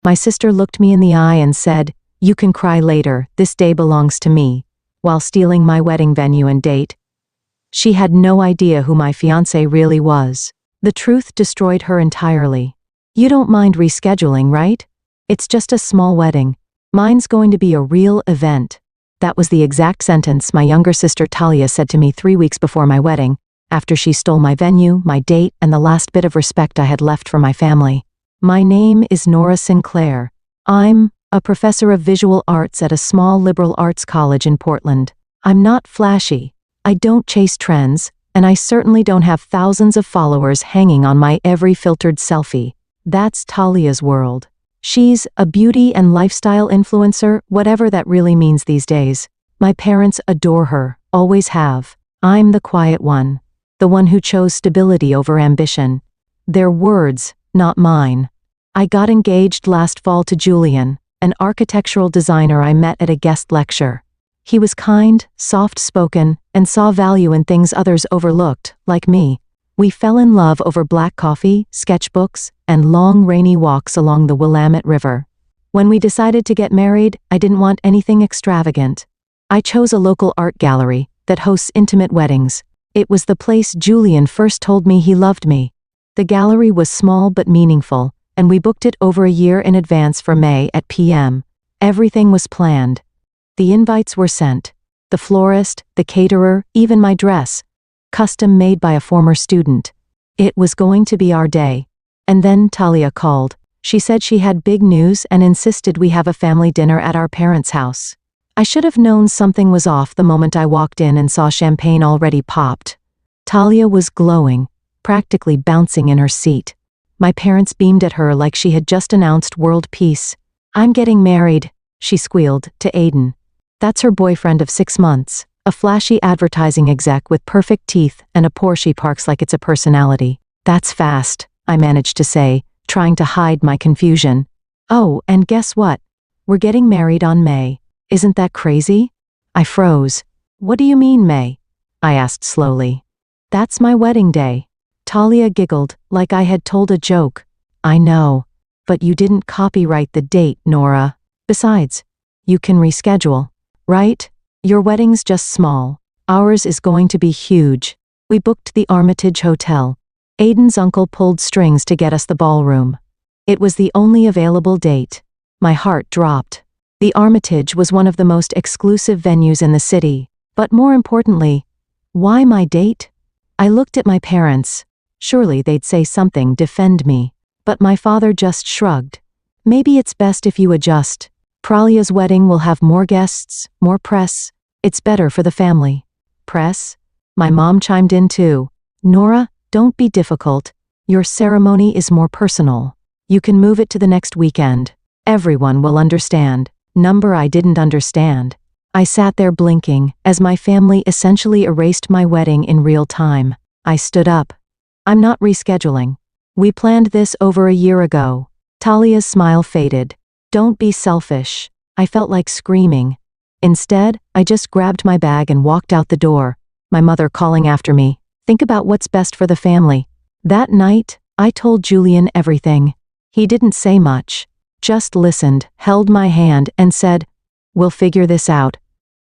My sister looked me in the eye and said, "You can cry later, this day belongs to me," while stealing my wedding venue and date. She had no idea who my fiancé really was. The truth destroyed her entirely. "You don't mind rescheduling, right? It's just a small wedding. Mine's going to be a real event." That was the exact sentence my younger sister Talia said to me 3 weeks before my wedding, after she stole my venue, my date, and the last bit of respect I had left for my family. My name is Nora Sinclair. I'm a professor of visual arts at a small liberal arts college in Portland. I'm not flashy. I don't chase trends, and I certainly don't have thousands of followers hanging on my every filtered selfie. That's Talia's world. She's a beauty and lifestyle influencer, whatever that really means these days. My parents adore her, always have. I'm the quiet one, the one who chose stability over ambition. Their words, not mine. I got engaged last fall to Julian, an architectural designer I met at a guest lecture. He was kind, soft-spoken, and saw value in things others overlooked, like me. We fell in love over black coffee, sketchbooks, and long rainy walks along the Willamette River. When we decided to get married, I didn't want anything extravagant. I chose a local art gallery that hosts intimate weddings. It was the place Julian first told me he loved me. The gallery was small but meaningful, and we booked it over a year in advance for May at p.m. Everything was planned. The invites were sent. The florist, the caterer, even my dress. Custom made by a former student. It was going to be our day. And then Talia called. She said she had big news and insisted we have a family dinner at our parents' house. I should have known something was off the moment I walked in and saw champagne already popped. Talia was glowing, practically bouncing in her seat. My parents beamed at her like she had just announced world peace. "I'm getting married," she squealed, to Aiden. That's her boyfriend of 6 months. A flashy advertising exec with perfect teeth and a Porsche he parks like it's a personality. "That's fast," I managed to say, trying to hide my confusion. "Oh, and guess what? We're getting married on May. Isn't that crazy?" I froze. "What do you mean, May?" I asked slowly. "That's my wedding day." Talia giggled, like I had told a joke. "I know. But you didn't copyright the date, Nora. Besides, you can reschedule, right? Your wedding's just small. Ours is going to be huge." We booked the Armitage Hotel. Aiden's uncle pulled strings to get us the ballroom. It was the only available date. My heart dropped. The Armitage was one of the most exclusive venues in the city. But more importantly, why my date? I looked at my parents. Surely they'd say something, defend me. But my father just shrugged. "Maybe it's best if you adjust. Pralia's wedding will have more guests, more press. It's better for the family." "Press?" My mom chimed in too. "Nora, don't be difficult. Your ceremony is more personal. You can move it to the next weekend. Everyone will understand." Number I didn't understand. I sat there blinking, as my family essentially erased my wedding in real time. I stood up. "I'm not rescheduling. We planned this over a year ago." Talia's smile faded. "Don't be selfish." I felt like screaming. Instead, I just grabbed my bag and walked out the door, my mother calling after me. "Think about what's best for the family." That night, I told Julian everything. He didn't say much, just listened, held my hand, and said, "We'll figure this out."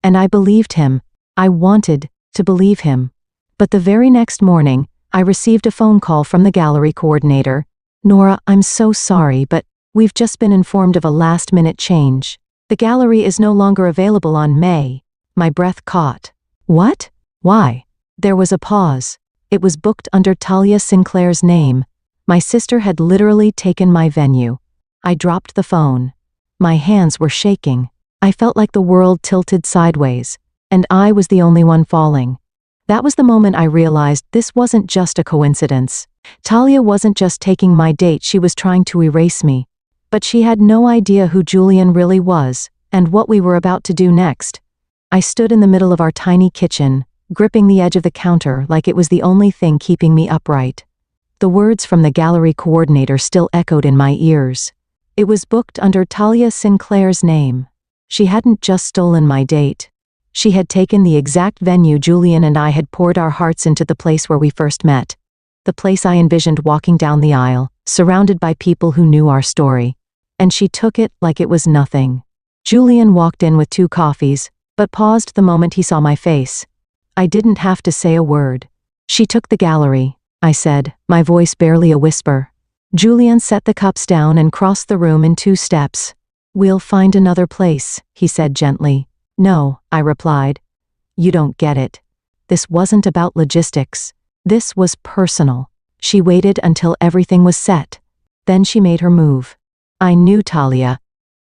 And I believed him. I wanted to believe him. But the very next morning, I received a phone call from the gallery coordinator. "Nora, I'm so sorry, but we've just been informed of a last-minute change. The gallery is no longer available on May." My breath caught. "What? Why?" There was a pause. It was booked under Talia Sinclair's name. My sister had literally taken my venue. I dropped the phone. My hands were shaking. I felt like the world tilted sideways, and I was the only one falling. That was the moment I realized this wasn't just a coincidence. Talia wasn't just taking my date, she was trying to erase me. But she had no idea who Julian really was, and what we were about to do next. I stood in the middle of our tiny kitchen, gripping the edge of the counter like it was the only thing keeping me upright. The words from the gallery coordinator still echoed in my ears. It was booked under Talia Sinclair's name. She hadn't just stolen my date. She had taken the exact venue Julian and I had poured our hearts into, the place where we first met. The place I envisioned walking down the aisle, surrounded by people who knew our story. and she took it like it was nothing. Julian walked in with 2 coffees, but paused the moment he saw my face. I didn't have to say a word. "She took the gallery," I said, my voice barely a whisper. Julian set the cups down and crossed the room in 2 steps. "We'll find another place," he said gently. "No," I replied. "You don't get it. This wasn't about logistics. This was personal." She waited until everything was set. Then she made her move. I knew Talia.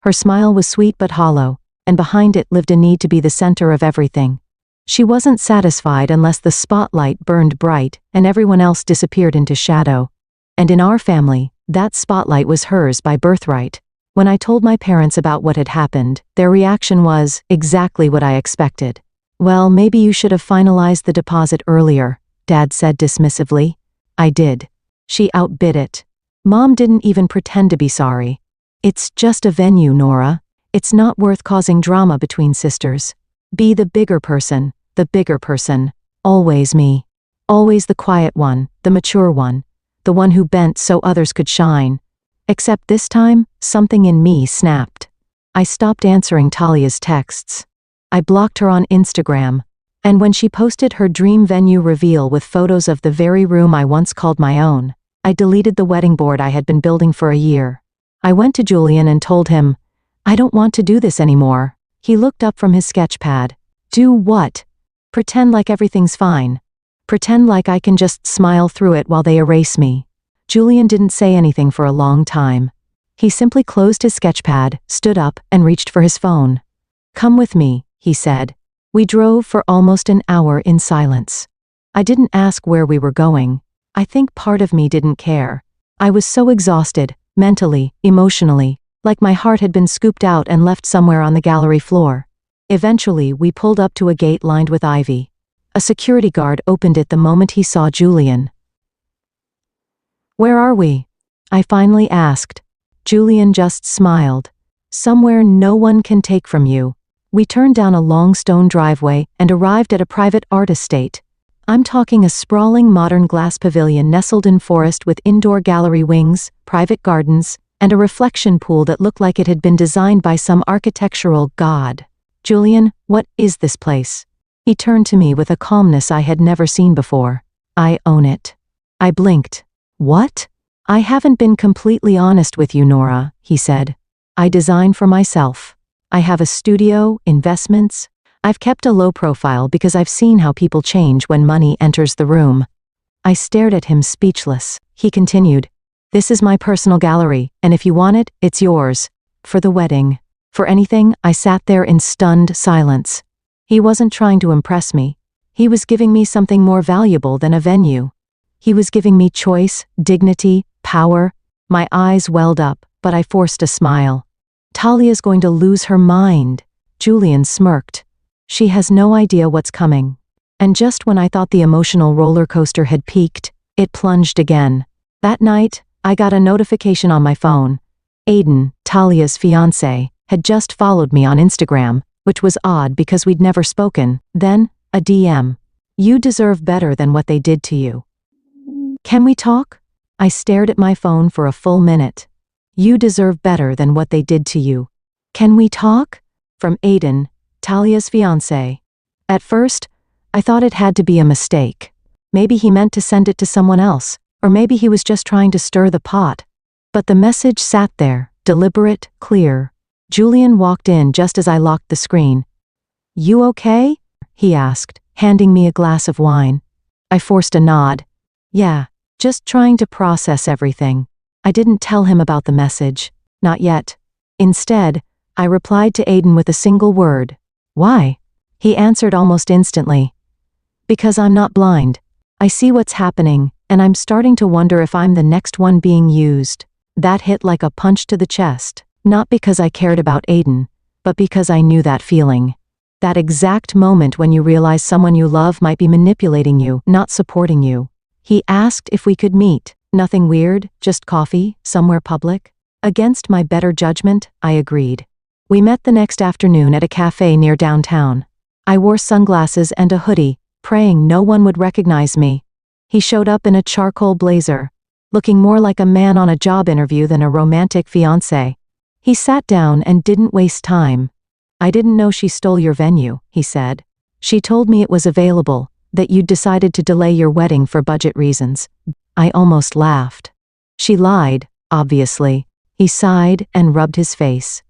Her smile was sweet but hollow, and behind it lived a need to be the center of everything. She wasn't satisfied unless the spotlight burned bright and everyone else disappeared into shadow. And in our family, that spotlight was hers by birthright. When I told my parents about what had happened, their reaction was exactly what I expected. "Well, maybe you should have finalized the deposit earlier," Dad said dismissively. I did. She outbid it. Mom didn't even pretend to be sorry. "It's just a venue, Nora. It's not worth causing drama between sisters. Be the bigger person, the bigger person. Always me. Always the quiet one, the mature one. The one who bent so others could shine." Except this time, something in me snapped. I stopped answering Talia's texts. I blocked her on Instagram. And when she posted her dream venue reveal with photos of the very room I once called my own, I deleted the wedding board I had been building for a year. I went to Julian and told him, "I don't want to do this anymore." He looked up from his sketch pad. "Do what?" "Pretend like everything's fine. Pretend like I can just smile through it while they erase me." Julian didn't say anything for a long time. He simply closed his sketchpad, stood up, and reached for his phone. "Come with me," he said. We drove for almost an hour in silence. I didn't ask where we were going. I think part of me didn't care. I was so exhausted, mentally, emotionally, like my heart had been scooped out and left somewhere on the gallery floor. Eventually, we pulled up to a gate lined with ivy. A security guard opened it the moment he saw Julian. "Where are we?" I finally asked. Julian just smiled. "Somewhere no one can take from you." We turned down a long stone driveway and arrived at a private art estate. I'm talking a sprawling modern glass pavilion nestled in forest with indoor gallery wings, private gardens, and a reflection pool that looked like it had been designed by some architectural god. "Julian, what is this place?" He turned to me with a calmness I had never seen before. "I own it." I blinked. "What?" "I haven't been completely honest with you, Nora," he said. "I design for myself. I have a studio, investments. I've kept a low profile because I've seen how people change when money enters the room." I stared at him speechless. He continued, "This is my personal gallery, and if you want it, it's yours. For the wedding. For anything." I sat there in stunned silence. He wasn't trying to impress me. He was giving me something more valuable than a venue. He was giving me choice, dignity, power. My eyes welled up, but I forced a smile. "Talia's going to lose her mind." Julian smirked. "She has no idea what's coming." And just when I thought the emotional roller coaster had peaked, it plunged again. That night, I got a notification on my phone. Aiden, Talia's fiancé, had just followed me on Instagram, which was odd because we'd never spoken. Then, a DM. "You deserve better than what they did to you. Can we talk?" I stared at my phone for a full minute. "You deserve better than what they did to you. Can we talk?" From Aiden, Talia's fiancé. At first, I thought it had to be a mistake. Maybe he meant to send it to someone else, or maybe he was just trying to stir the pot. But the message sat there, deliberate, clear. Julian walked in just as I locked the screen. "You okay?" he asked, handing me a glass of wine. I forced a nod. "Yeah, just trying to process everything." I didn't tell him about the message. Not yet. Instead, I replied to Aiden with a single word. "Why?" He answered almost instantly. "Because I'm not blind. I see what's happening, and I'm starting to wonder if I'm the next one being used." That hit like a punch to the chest, not because I cared about Aiden, but because I knew that feeling. That exact moment when you realize someone you love might be manipulating you, not supporting you. He asked if we could meet. Nothing weird, just coffee, somewhere public. Against my better judgment, I agreed. We met the next afternoon at a cafe near downtown. I wore sunglasses and a hoodie, praying no one would recognize me. He showed up in a charcoal blazer, looking more like a man on a job interview than a romantic fiancé. He sat down and didn't waste time. "I didn't know she stole your venue," he said. "She told me it was available, that you'd decided to delay your wedding for budget reasons." I almost laughed. "She lied, obviously." He sighed and rubbed his face.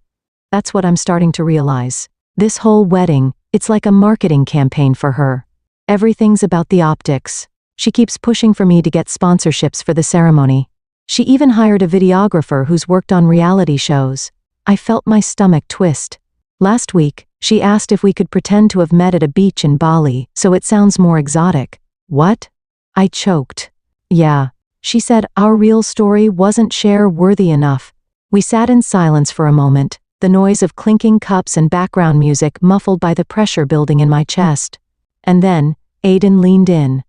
"That's what I'm starting to realize. This whole wedding, it's like a marketing campaign for her. Everything's about the optics. She keeps pushing for me to get sponsorships for the ceremony. She even hired a videographer who's worked on reality shows." I felt my stomach twist. "Last week, she asked if we could pretend to have met at a beach in Bali, so it sounds more exotic." "What?" I choked. "Yeah. She said our real story wasn't share-worthy enough." We sat in silence for a moment, the noise of clinking cups and background music muffled by the pressure building in my chest. And then, Aiden leaned in.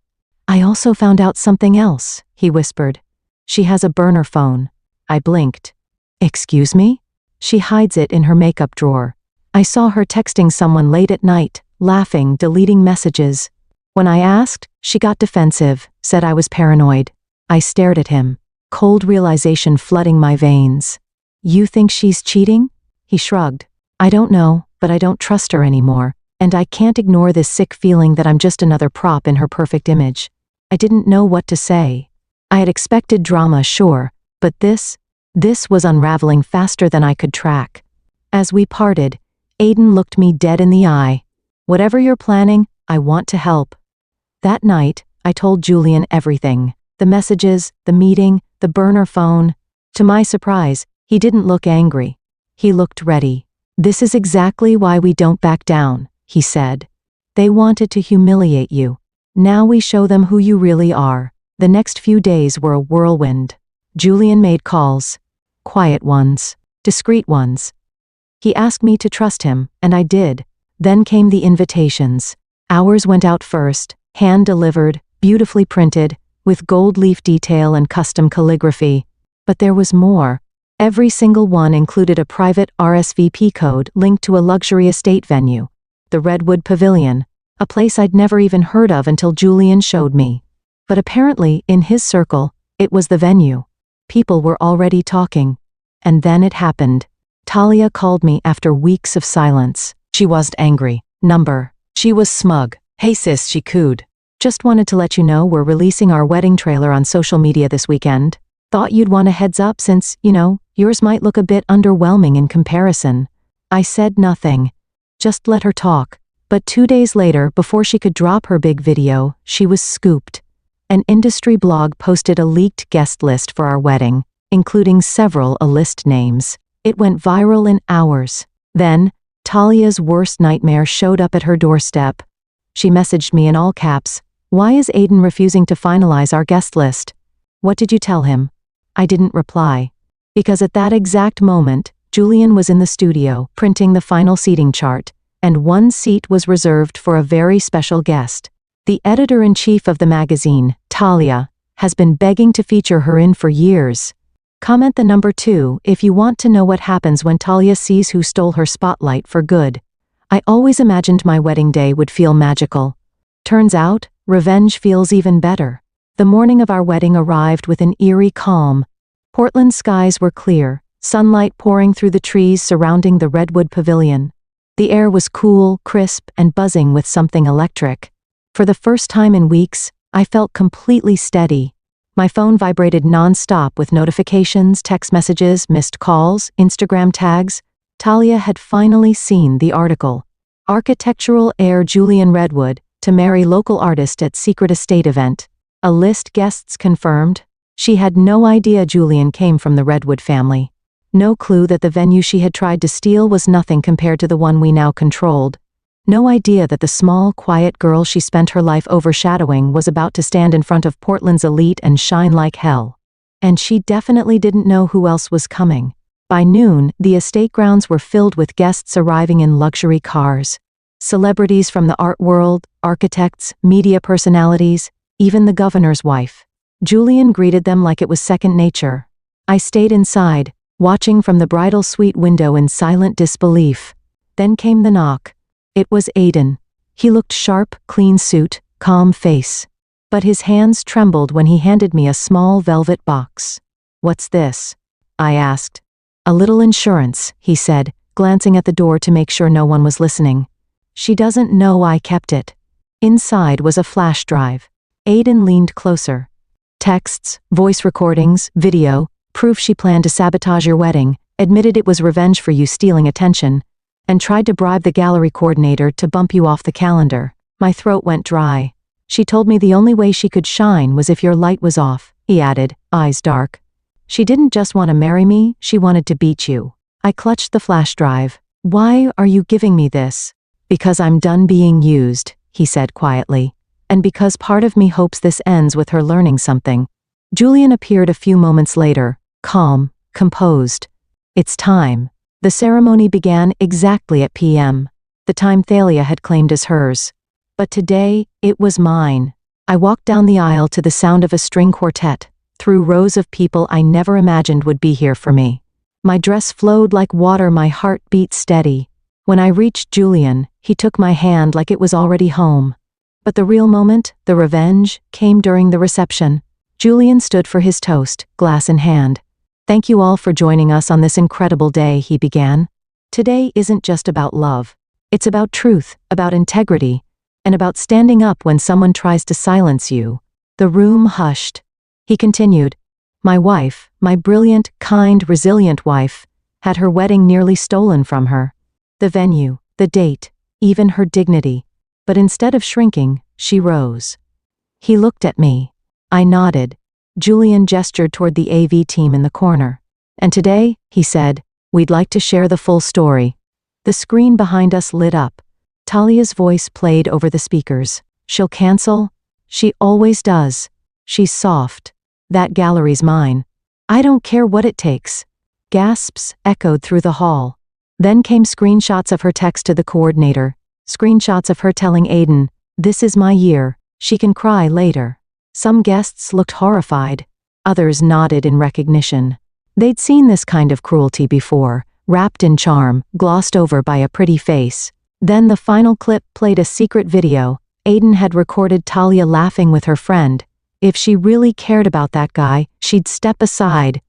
"I also found out something else," he whispered. "She has a burner phone." I blinked. "Excuse me?" "She hides it in her makeup drawer. I saw her texting someone late at night, laughing, deleting messages. When I asked, she got defensive, said I was paranoid." I stared at him, cold realization flooding my veins. "You think she's cheating?" He shrugged. "I don't know, but I don't trust her anymore, and I can't ignore this sick feeling that I'm just another prop in her perfect image." I didn't know what to say. I had expected drama, sure, but this was unraveling faster than I could track. As we parted, Aiden looked me dead in the eye. "Whatever you're planning, I want to help." That night, I told Julian everything. The messages, the meeting, the burner phone. To my surprise, he didn't look angry. He looked ready. "This is exactly why we don't back down," he said. "They wanted to humiliate you. Now we show them who you really are." The next few days were a whirlwind. Julian made calls. Quiet ones. Discreet ones. He asked me to trust him, and I did. Then came the invitations. Ours went out first, hand-delivered, beautifully printed, with gold leaf detail and custom calligraphy. But there was more. Every single one included a private RSVP code linked to a luxury estate venue, the Redwood Pavilion, a place I'd never even heard of until Julian showed me. But apparently, in his circle, it was the venue. People were already talking. And then it happened. Talia called me after weeks of silence. She wasn't angry. She was smug. "Hey sis," she cooed. "Just wanted to let you know we're releasing our wedding trailer on social media this weekend. Thought you'd want a heads up since, yours might look a bit underwhelming in comparison." I said nothing. Just let her talk. But 2 days later, before she could drop her big video, she was scooped. An industry blog posted a leaked guest list for our wedding, including several A-list names. It went viral in hours. Then, Talia's worst nightmare showed up at her doorstep. She messaged me in all caps. "Why is Aiden refusing to finalize our guest list? What did you tell him?" I didn't reply. Because at that exact moment, Julian was in the studio, printing the final seating chart, and one seat was reserved for a very special guest. The editor-in-chief of the magazine, Talia, has been begging to feature her in for years. Comment the number 2 if you want to know what happens when Talia sees who stole her spotlight for good. I always imagined my wedding day would feel magical. Turns out, revenge feels even better. The morning of our wedding arrived with an eerie calm. Portland's skies were clear, sunlight pouring through the trees surrounding the Redwood Pavilion. The air was cool, crisp, and buzzing with something electric. For the first time in weeks, I felt completely steady. My phone vibrated non-stop with notifications, text messages, missed calls, Instagram tags. Talia had finally seen the article. Architectural heir Julian Redwood to marry local artist at secret estate event. A-list guests confirmed. She had no idea Julian came from the Redwood family. No clue that the venue she had tried to steal was nothing compared to the one we now controlled. No idea that the small, quiet girl she spent her life overshadowing was about to stand in front of Portland's elite and shine like hell. And she definitely didn't know who else was coming. By noon, the estate grounds were filled with guests arriving in luxury cars. Celebrities from the art world, architects, media personalities, even the governor's wife. Julian greeted them like it was second nature. I stayed inside, watching from the bridal suite window in silent disbelief. Then came the knock. It was Aiden. He looked sharp, clean suit, calm face. But his hands trembled when he handed me a small velvet box. "What's this?" I asked. A little insurance, he said, glancing at the door to make sure no one was listening. She doesn't know I kept it. Inside was a flash drive. Aiden leaned closer. Texts, voice recordings, video, proof she planned to sabotage your wedding, admitted it was revenge for you stealing attention, and tried to bribe the gallery coordinator to bump you off the calendar. My throat went dry. She told me the only way she could shine was if your light was off, he added, eyes dark. She didn't just want to marry me, she wanted to beat you. I clutched the flash drive. Why are you giving me this? Because I'm done being used, he said quietly. And because part of me hopes this ends with her learning something. Julian appeared a few moments later, calm, composed. It's time. The ceremony began exactly at p.m., the time Thalia had claimed as hers. But today, it was mine. I walked down the aisle to the sound of a string quartet, through rows of people I never imagined would be here for me. My dress flowed like water, my heart beat steady. When I reached Julian, he took my hand like it was already home. But the real moment, the revenge, came during the reception. Julian stood for his toast, glass in hand. Thank you all for joining us on this incredible day, he began. Today isn't just about love. It's about truth, about integrity, and about standing up when someone tries to silence you. The room hushed. He continued, my wife, my brilliant, kind, resilient wife, had her wedding nearly stolen from her. The venue, the date, even her dignity. But instead of shrinking, she rose. He looked at me. I nodded. Julian gestured toward the AV team in the corner. And today, he said, we'd like to share the full story. The screen behind us lit up. Talia's voice played over the speakers. She'll cancel? She always does. She's soft. That gallery's mine. I don't care what it takes. Gasps echoed through the hall. Then came screenshots of her text to the coordinator. Screenshots of her telling Aiden, this is my year, she can cry later. Some guests looked horrified. Others nodded in recognition. They'd seen this kind of cruelty before, wrapped in charm, glossed over by a pretty face. Then the final clip played a secret video. Aiden had recorded Talia laughing with her friend. If she really cared about that guy, she'd step aside.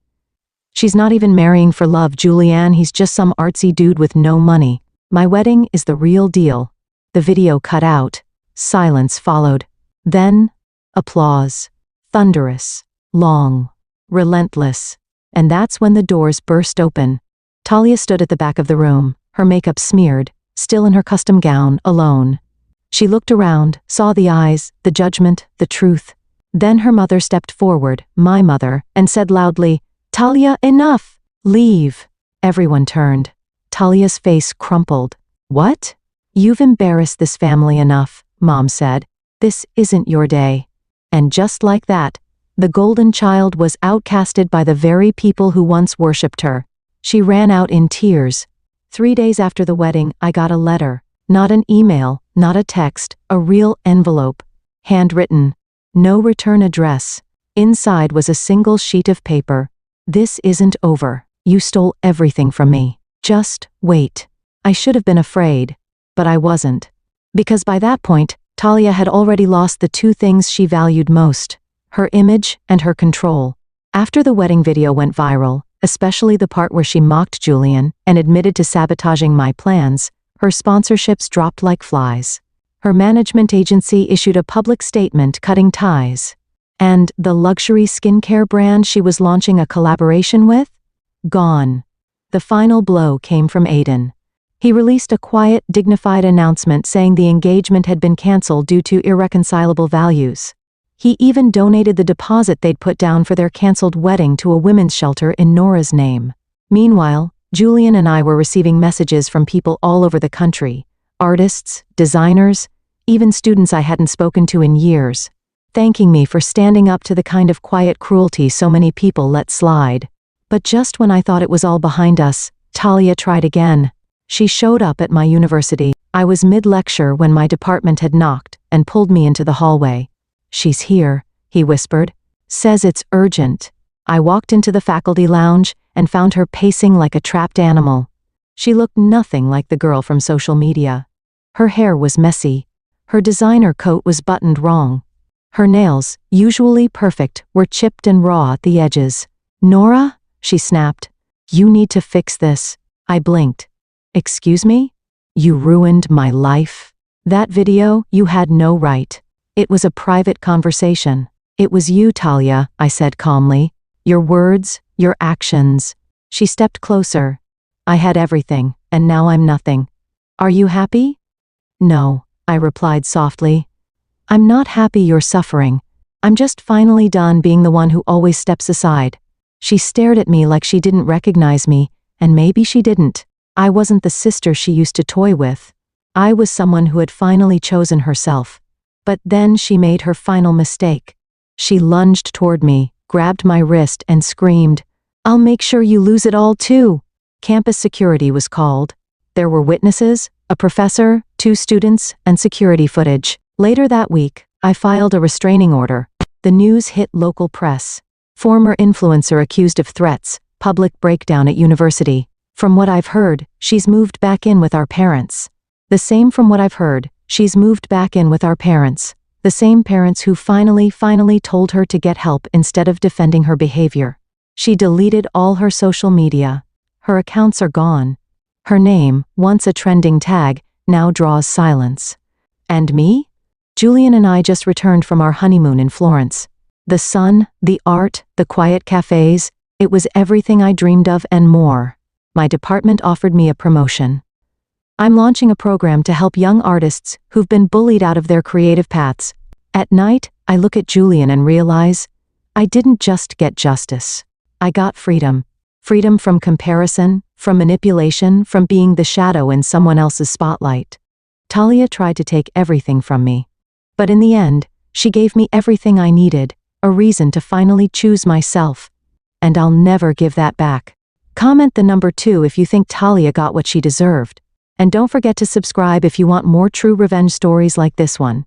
She's not even marrying for love, Julianne, he's just some artsy dude with no money. My wedding is the real deal. The video cut out. Silence followed. Then, applause. Thunderous. Long. Relentless. And that's when the doors burst open. Talia stood at the back of the room, her makeup smeared, still in her custom gown, alone. She looked around, saw the eyes, the judgment, the truth. Then her mother stepped forward, my mother, and said loudly, Talia, enough! Leave. Everyone turned. Talia's face crumpled. What? You've embarrassed this family enough, Mom said. This isn't your day. And just like that, the golden child was outcasted by the very people who once worshipped her. She ran out in tears. 3 days after the wedding, I got a letter. Not an email, not a text, a real envelope. Handwritten. No return address. Inside was a single sheet of paper. This isn't over. You stole everything from me. Just wait. I should have been afraid. But I wasn't. Because by that point, Talia had already lost the two things she valued most. Her image and her control. After the wedding video went viral, especially the part where she mocked Julian and admitted to sabotaging my plans, her sponsorships dropped like flies. Her management agency issued a public statement cutting ties. And the luxury skincare brand she was launching a collaboration with? Gone. The final blow came from Aiden. He released a quiet, dignified announcement saying the engagement had been canceled due to irreconcilable values. He even donated the deposit they'd put down for their canceled wedding to a women's shelter in Nora's name. Meanwhile, Julian and I were receiving messages from people all over the country, artists, designers, even students I hadn't spoken to in years, thanking me for standing up to the kind of quiet cruelty so many people let slide. But just when I thought it was all behind us, Talia tried again. She showed up at my university. I was mid-lecture when my department had knocked and pulled me into the hallway. She's here, he whispered. Says it's urgent. I walked into the faculty lounge and found her pacing like a trapped animal. She looked nothing like the girl from social media. Her hair was messy. Her designer coat was buttoned wrong. Her nails, usually perfect, were chipped and raw at the edges. Nora? She snapped. You need to fix this. I blinked. Excuse me? You ruined my life. That video, you had no right. It was a private conversation. It was you, Talia, I said calmly. Your words, your actions. She stepped closer. I had everything, and now I'm nothing. Are you happy? No, I replied softly. I'm not happy you're suffering. I'm just finally done being the one who always steps aside. She stared at me like she didn't recognize me, and maybe she didn't. I wasn't the sister she used to toy with. I was someone who had finally chosen herself. But then she made her final mistake. She lunged toward me, grabbed my wrist, and screamed, I'll make sure you lose it all too. Campus security was called. There were witnesses, a professor, 2 students, and security footage. Later that week, I filed a restraining order. The news hit local press. Former influencer accused of threats, public breakdown at university. From what I've heard, she's moved back in with our parents. The same from what I've heard, she's moved back in with our parents. The same parents who finally told her to get help instead of defending her behavior. She deleted all her social media. Her accounts are gone. Her name, once a trending tag, now draws silence. And me? Julian and I just returned from our honeymoon in Florence. The sun, the art, the quiet cafes, it was everything I dreamed of and more. My department offered me a promotion. I'm launching a program to help young artists who've been bullied out of their creative paths. At night, I look at Julian and realize, I didn't just get justice. I got freedom. Freedom from comparison, from manipulation, from being the shadow in someone else's spotlight. Talia tried to take everything from me. But in the end, she gave me everything I needed, a reason to finally choose myself. And I'll never give that back. Comment the number 2 if you think Talia got what she deserved. And don't forget to subscribe if you want more true revenge stories like this one.